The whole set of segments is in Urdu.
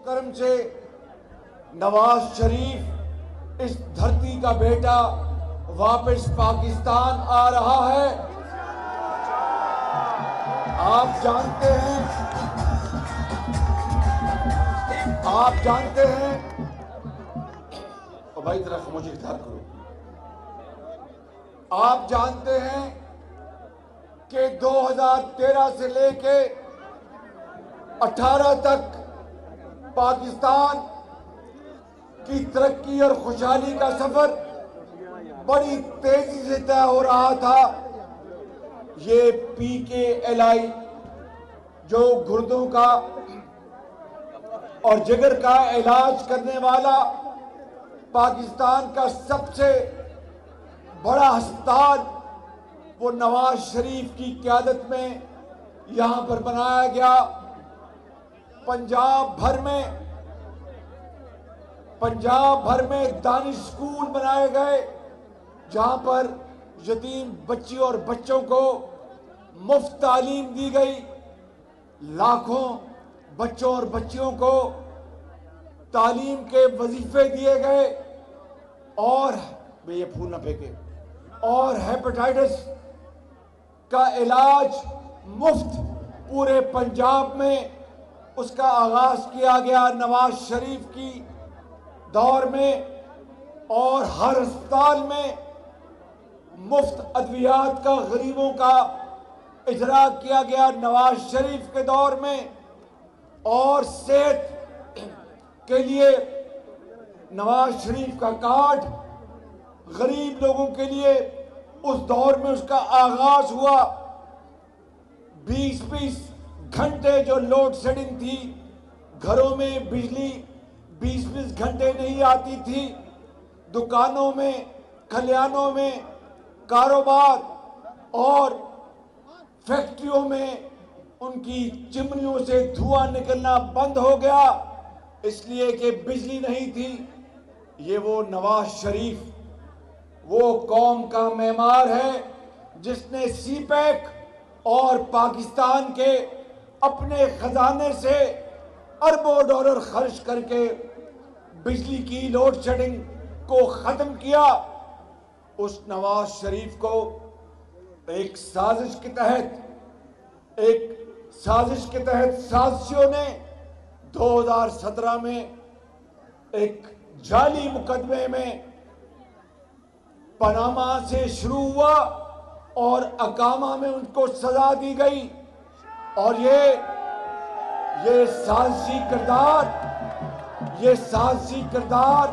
کرم سے نواز شریف اس دھرتی کا بیٹا واپس پاکستان آ رہا ہے۔ آپ جانتے ہیں اور بھائی ذرا خاموشی اختیار کرو۔ آپ جانتے ہیں کہ 2013 سے لے کے 18 تک پاکستان کی ترقی اور خوشحالی کا سفر بڑی تیزی سے طے ہو رہا تھا۔ یہ PKLI جو گردوں کا اور جگر کا علاج کرنے والا پاکستان کا سب سے بڑا ہسپتال، وہ نواز شریف کی قیادت میں یہاں پر بنایا گیا۔ پنجاب بھر میں دانش اسکول بنائے گئے جہاں پر یتیم بچی اور بچوں کو مفت تعلیم دی گئی۔ لاکھوں بچوں اور بچیوں کو تعلیم کے وظیفے دیے گئے اور یہ پھول نہ پھینکے، اور ہیپاٹائٹس کا علاج مفت پورے پنجاب میں اس کا آغاز کیا گیا نواز شریف کی دور میں، اور ہر ہسپتال میں مفت ادویات کا غریبوں کا اجرا کیا گیا نواز شریف کے دور میں، اور صحت کے لیے نواز شریف کا کارڈ غریب لوگوں کے لیے اس دور میں اس کا آغاز ہوا۔ 20 گھنٹے جو لوڈ شیڈنگ تھی، گھروں میں بجلی 20 گھنٹے نہیں آتی تھی، دکانوں میں، کھلیانوں میں، کاروبار اور فیکٹریوں میں ان کی چمنیوں سے دھواں نکلنا بند ہو گیا، اس لیے کہ بجلی نہیں تھی۔ یہ وہ نواز شریف، وہ قوم کا معمار ہے جس نے سی پیک اور پاکستان کے اپنے خزانے سے اربوں ڈالر خرچ کر کے بجلی کی لوڈ شیڈنگ کو ختم کیا۔ اس نواز شریف کو ایک سازش کے تحت سازشیوں نے 2017 میں ایک جعلی مقدمے میں پاناما سے شروع ہوا اور اقامہ میں ان کو سزا دی گئی، اور یہ سازشی کردار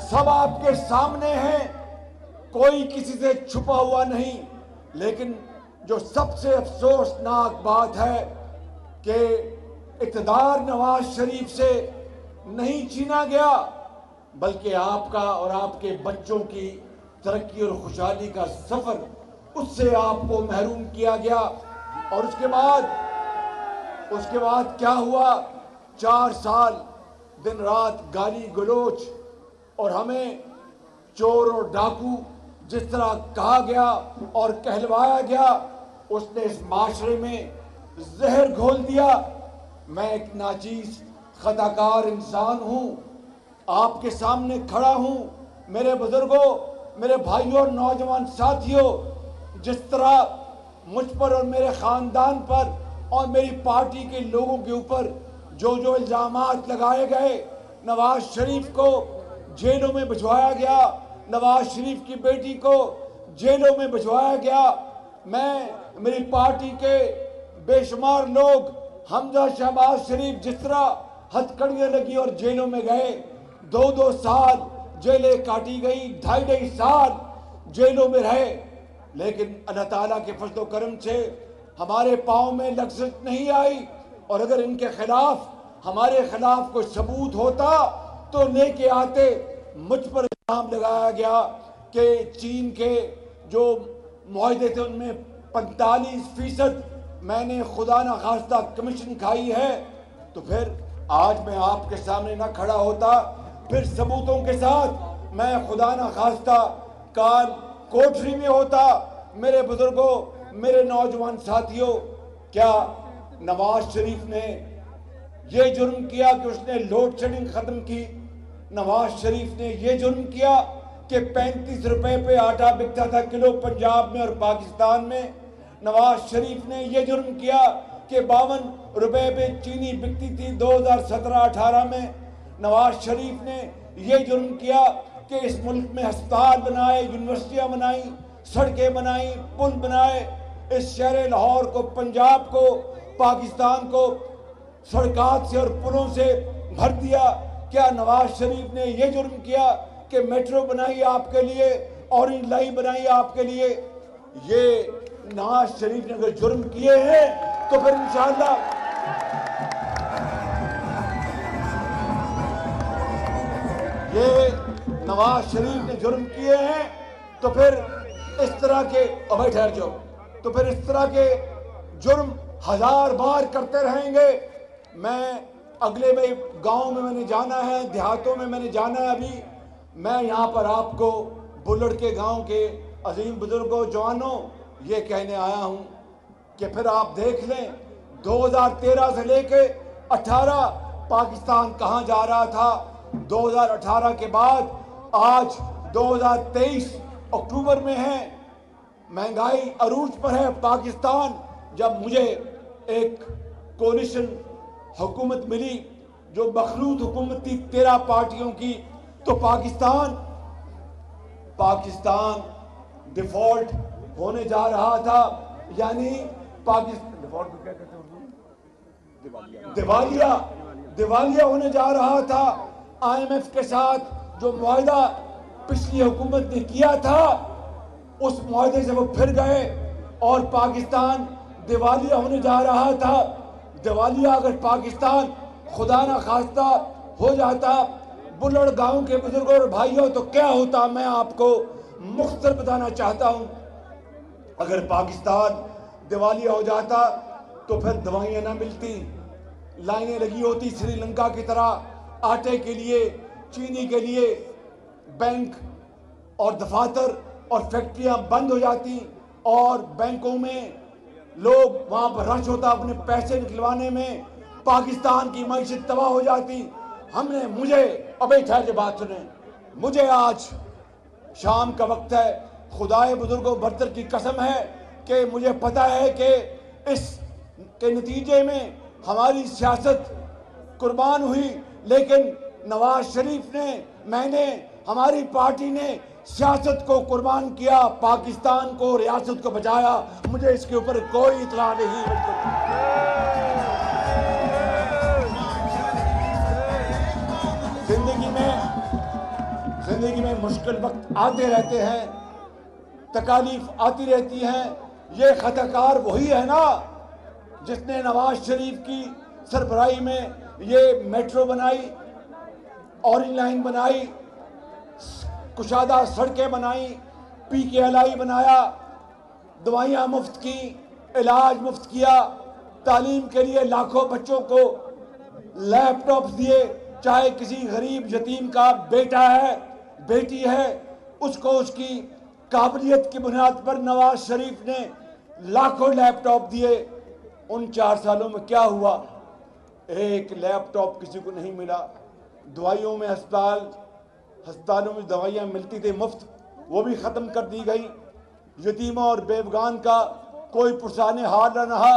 سب آپ کے سامنے ہیں، کوئی کسی سے چھپا ہوا نہیں۔ لیکن جو سب سے افسوسناک بات ہے کہ اقتدار نواز شریف سے نہیں چھینا گیا، بلکہ آپ کا اور آپ کے بچوں کی ترقی اور خوشحالی کا سفر اس سے آپ کو محروم کیا گیا۔ اور اس کے بعد کیا ہوا؟ 4 سال دن رات گالی گلوچ اور ہمیں چور اور ڈاکو جس طرح کہا گیا اور کہلوایا گیا، اس نے اس معاشرے میں زہر گھول دیا۔ میں ایک ناچیز خطاکار انسان ہوں، آپ کے سامنے کھڑا ہوں، میرے بزرگوں، میرے بھائیوں اور نوجوان ساتھیوں، جس طرح مجھ پر اور میرے خاندان پر اور میری پارٹی کے لوگوں کے اوپر جو الزامات لگائے گئے، نواز شریف کو جیلوں میں بھجوایا گیا، نواز شریف کی بیٹی کو جیلوں میں بھجوایا گیا، میری پارٹی کے بے شمار لوگ، حمزہ شہباز شریف جس طرح ہتھکڑیاں لگی اور جیلوں میں گئے، 2 سال جیلیں کاٹی گئی، 2.5 سال جیلوں میں رہے، لیکن اللہ تعالیٰ کے فضل و کرم سے ہمارے پاؤں میں لغزش نہیں آئی، اور اگر ان کے خلاف ہمارے خلاف کوئی ثبوت ہوتا تو لے کے آتے۔ مجھ پر الزام لگایا گیا کہ چین کے جو معاہدے تھے ان میں 45% میں نے خدا نخواستہ کمیشن کھائی ہے، تو پھر آج میں آپ کے سامنے نہ کھڑا ہوتا، پھر ثبوتوں کے ساتھ میں خدا نخواستہ کال کوٹری میں ہوتا۔ میرے بزرگوں، میرے نوجوان ساتھیوں، کیا نواز شریف نے یہ جرم کیا کہ اس نے لوڈ شیڈنگ ختم کی۔ نواز شریف نے یہ جرم کیا کہ 35 روپے پہ آٹا بکتا تھا کلو پنجاب میں اور پاکستان میں۔ نواز شریف نے یہ جرم کیا کہ 52 روپے پہ چینی بکتی تھی 2017-18 میں۔ نواز شریف نے یہ جرم کیا کہ اس ملک میں ہسپتال بنائے، یونیورسٹیاں بنائیں، سڑکیں بنائیں، پل بنائے، اس شہر لاہور کو، پنجاب کو، پاکستان کو سڑکات سے اور پلوں سے بھر دیا۔ کیا نواز شریف نے یہ جرم کیا کہ میٹرو بنائی آپ کے لیے، اورنج لائن بنائی آپ کے لیے؟ یہ نواز شریف نے اگر جرم کیے ہیں تو پھر انشاءاللہ یہ نواز شریف نے جرم کیے ہیں تو پھر اس طرح کے ابھی ٹھہر جاؤ تو پھر اس طرح کے جرم 1000 بار کرتے رہیں گے۔ میں اگلے میں گاؤں میں نے جانا ہے، دیہاتوں میں نے جانا ہے۔ ابھی میں یہاں پر آپ کو بلڑ کے گاؤں کے عظیم بزرگوں، جوانوں یہ کہنے آیا ہوں کہ پھر آپ دیکھ لیں 2013 سے لے کے 18 پاکستان کہاں جا رہا تھا، 2018 کے بعد آج 2023 اکتوبر میں ہے، مہنگائی عروج پر ہے پاکستان۔ جب مجھے ایک کولیشن حکومت ملی جو مخلوط حکومت تھی 13 پارٹیوں کی، تو پاکستان ڈیفالٹ ہونے جا رہا تھا، یعنی پاکستان ڈیفالٹ کو کیا کہتے ہیں، دیوالیہ ہونے جا رہا تھا۔ IMF کے ساتھ جو معاہدہ پچھلی حکومت نے کیا تھا اس معاہدے سے وہ پھر گئے اور پاکستان دیوالیہ ہونے جا رہا تھا۔ دیوالیہ اگر پاکستان خدا نہ خواستہ ہو جاتا بلڑ گاؤں کے بزرگوں اور بھائیوں تو کیا ہوتا، میں آپ کو مختصر بتانا چاہتا ہوں۔ اگر پاکستان دیوالیہ ہو جاتا تو پھر دوائیاں نہ ملتی، لائنیں لگی ہوتی سری لنکا کی طرح آٹے کے لیے، چینی کے لیے، بینک اور دفاتر اور فیکٹریاں بند ہو جاتی اور بینکوں میں لوگ وہاں پر رش ہوتا اپنے پیسے نکلوانے میں، پاکستان کی معیشت تباہ ہو جاتی۔ مجھے ابھی ٹھہر کے بات سنیں، مجھے آج شام کا وقت ہے، خدائے بزرگوں برتر کی قسم ہے کہ مجھے پتہ ہے کہ اس کے نتیجے میں ہماری سیاست قربان ہوئی، لیکن نواز شریف نے، میں نے، ہماری پارٹی نے سیاست کو قربان کیا، پاکستان کو، ریاست کو بچایا۔ مجھے اس کے اوپر کوئی اطلاع نہیں۔ زندگی میں مشکل وقت آتے رہتے ہیں، تکالیف آتی رہتی ہیں۔ یہ خطا کار وہی ہے نا جس نے نواز شریف کی سربراہی میں یہ میٹرو بنائی، اورنج لائن بنائی، کشادہ سڑکیں بنائیں، PKLI بنایا، دوائیاں مفت کی، علاج مفت کیا، تعلیم کے لیے لاکھوں بچوں کو لیپ ٹاپس دیے، چاہے کسی غریب یتیم کا بیٹا ہے، بیٹی ہے، اس کو اس کی قابلیت کی بنیاد پر نواز شریف نے لاکھوں لیپ ٹاپ دیے۔ ان 4 سالوں میں کیا ہوا؟ ایک لیپ ٹاپ کسی کو نہیں ملا۔ دوائیوں میں ہسپتالوں میں دوائیاں ملتی تھی مفت، وہ بھی ختم کر دی گئی۔ یتیموں اور بیوگان کا کوئی پرسان حال نہ رہا۔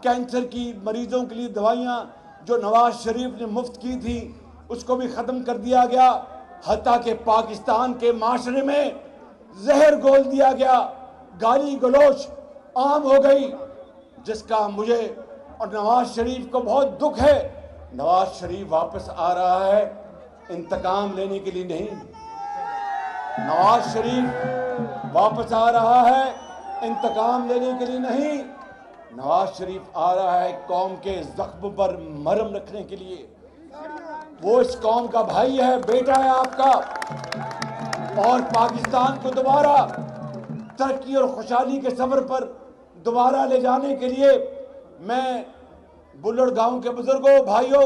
کینسر کی مریضوں کے لیے دوائیاں جو نواز شریف نے مفت کی تھی اس کو بھی ختم کر دیا گیا، حتیٰ کہ پاکستان کے معاشرے میں زہر گھول دیا گیا، گالی گلوچ عام ہو گئی، جس کا مجھے اور نواز شریف کو بہت دکھ ہے۔ نواز شریف واپس آ رہا ہے انتقام لینے کے لیے نہیں، نواز شریف واپس آ رہا ہے انتقام لینے کے لیے نہیں، نواز شریف آ رہا ہے قوم کے زخم پر مرہم رکھنے کے لیے۔ وہ اس قوم کا بھائی ہے، بیٹا ہے آپ کا، اور پاکستان کو دوبارہ ترقی اور خوشحالی کے سفر پر دوبارہ لے جانے کے لیے میں بلڑ گاؤں کے بزرگوں، بھائیوں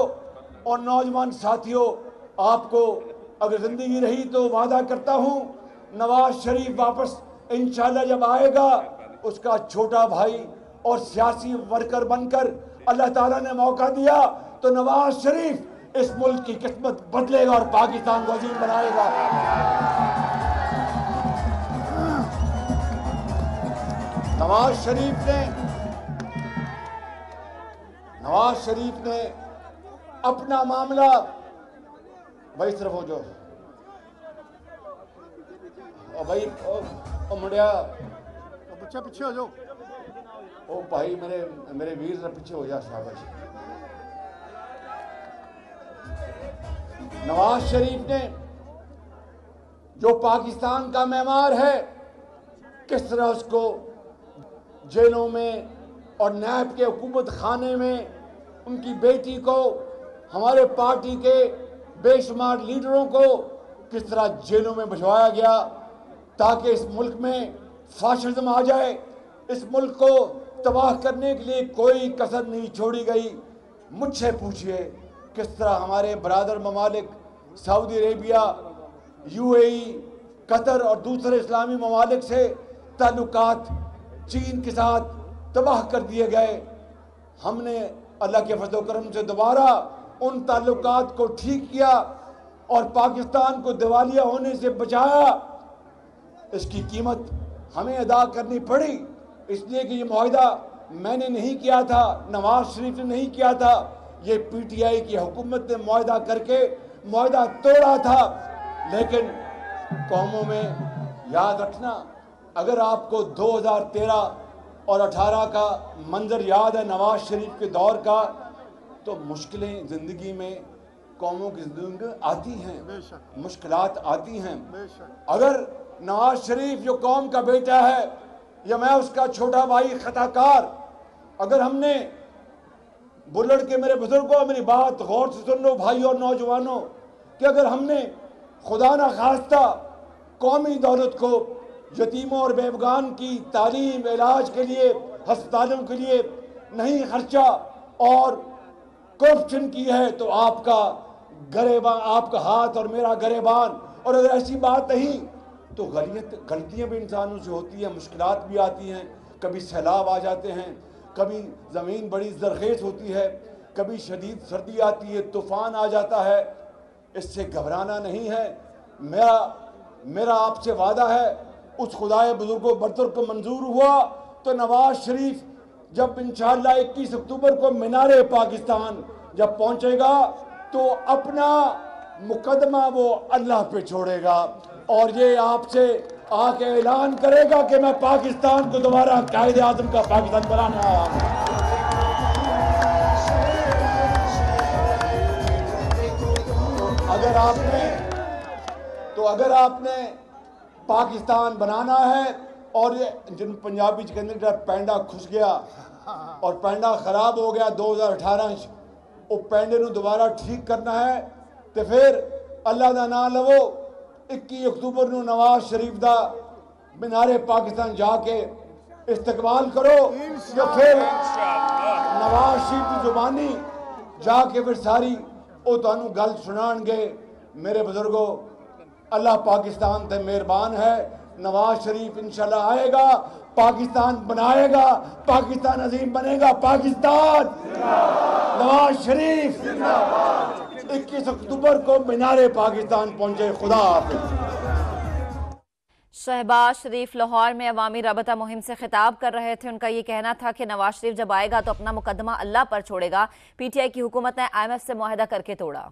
اور نوجوان ساتھیوں، آپ کو اگر زندگی رہی تو وعدہ کرتا ہوں نواز شریف واپس انشاءاللہ جب آئے گا اس کا چھوٹا بھائی اور سیاسی ورکر بن کر اللہ تعالیٰ نے موقع دیا تو نواز شریف اس ملک کی قسمت بدلے گا اور پاکستان کو عظیم بنائے گا۔ نواز شریف نے اپنا معاملہ بھائی صرف ہو جو بھائی منڈیا بچہ پیچھے ہو جاؤ، او بھائی میرے ویر سے پیچھے ہو جا شاباش۔ نواز شریف نے جو پاکستان کا معمار ہے کس طرح اس کو جیلوں میں اور نیب کے حکومت خانے میں ان کی بیٹی کو، ہمارے پارٹی کے بے شمار لیڈروں کو کس طرح جیلوں میں بھجوایا گیا تاکہ اس ملک میں فاشزم آ جائے، اس ملک کو تباہ کرنے کے لیے کوئی کسر نہیں چھوڑی گئی۔ مجھ سے پوچھئے کس طرح ہمارے برادر ممالک سعودی عربیہ، یو اے ای، قطر اور دوسرے اسلامی ممالک سے تعلقات چین کے ساتھ تباہ کر دیے گئے۔ ہم نے اللہ کے فضل و کرم سے دوبارہ ان تعلقات کو ٹھیک کیا اور پاکستان کو دیوالیہ ہونے سے بچایا۔ اس کی قیمت ہمیں ادا کرنی پڑی، اس لیے کہ یہ معاہدہ میں نے نہیں کیا تھا، نواز شریف نے نہیں کیا تھا، یہ پی ٹی آئی کی حکومت نے معاہدہ کر کے معاہدہ توڑا تھا۔ لیکن قوموں میں یاد رکھنا، اگر آپ کو 2013 اور 18 کا منظر یاد ہے نواز شریف کے دور کا، تو مشکلیں زندگی میں قوموں کی زندگی میں آتی ہیں، مشکلات آتی ہیں۔ اگر نواز شریف جو قوم کا بیٹا ہے یا میں اس کا چھوٹا بھائی خطا کار، اگر ہم نے بلڑ کے میرے بزرگوں میری بات غور سے سن لو بھائی اور نوجوانوں، کہ اگر ہم نے خدا نہ خواستہ قومی دولت کو یتیموں اور بیوگان کی تعلیم علاج کے لیے ہسپتالوں کے لیے نہیں خرچہ اور کرپشن کی ہے تو آپ کا گریبان، آپ کا ہاتھ اور میرا گریبان، اور اگر ایسی بات نہیں تو غلطیاں بھی انسانوں سے ہوتی ہیں، مشکلات بھی آتی ہیں، کبھی سیلاب آ جاتے ہیں، کبھی زمین بڑی زرخیز ہوتی ہے، کبھی شدید سردی آتی ہے، طوفان آ جاتا ہے، اس سے گھبرانا نہیں ہے۔ میرا آپ سے وعدہ ہے، اس خدائے بزرگ و برتر کو منظور ہوا تو نواز شریف جب انشاءاللہ 21 اکتوبر کو مینار پاکستان جب پہنچے گا تو اپنا مقدمہ وہ اللہ پہ چھوڑے گا اور یہ آپ سے آ کے اعلان کرے گا کہ میں پاکستان کو دوبارہ قائد اعظم کا پاکستان بنانے آیا ہوں۔ اگر آپ نے پاکستان بنانا ہے اور یہ جن پنجابی کے اندر پینڈا کھس گیا اور پینڈا خراب ہو گیا 2018 وہ پینڈے نو دوبارہ ٹھیک کرنا ہے تو پھر اللہ دا نام لو 21 اکتوبر نو نواز شریف دا مینار پاکستان جا کے استقبال کرو، یا پھر نواز شریف کی زبانی جا کے پھر ساری وہ تانوں گل سنان گے۔ میرے بزرگوں، اللہ پاکستان تے مہربان ہے، نواز شریف انشاءاللہ آئے گا، پاکستان بنائے گا، پاکستان عظیم بنے گا۔ پاکستان نواز شریف 21 اکتوبر کو مینار پاکستان پہنچے۔ خدا حافظ۔ شہباز شریف لاہور میں عوامی رابطہ مہم سے خطاب کر رہے تھے۔ ان کا یہ کہنا تھا کہ نواز شریف جب آئے گا تو اپنا مقدمہ اللہ پر چھوڑے گا۔ پی ٹی آئی کی حکومت نے IMF سے معاہدہ کر کے توڑا۔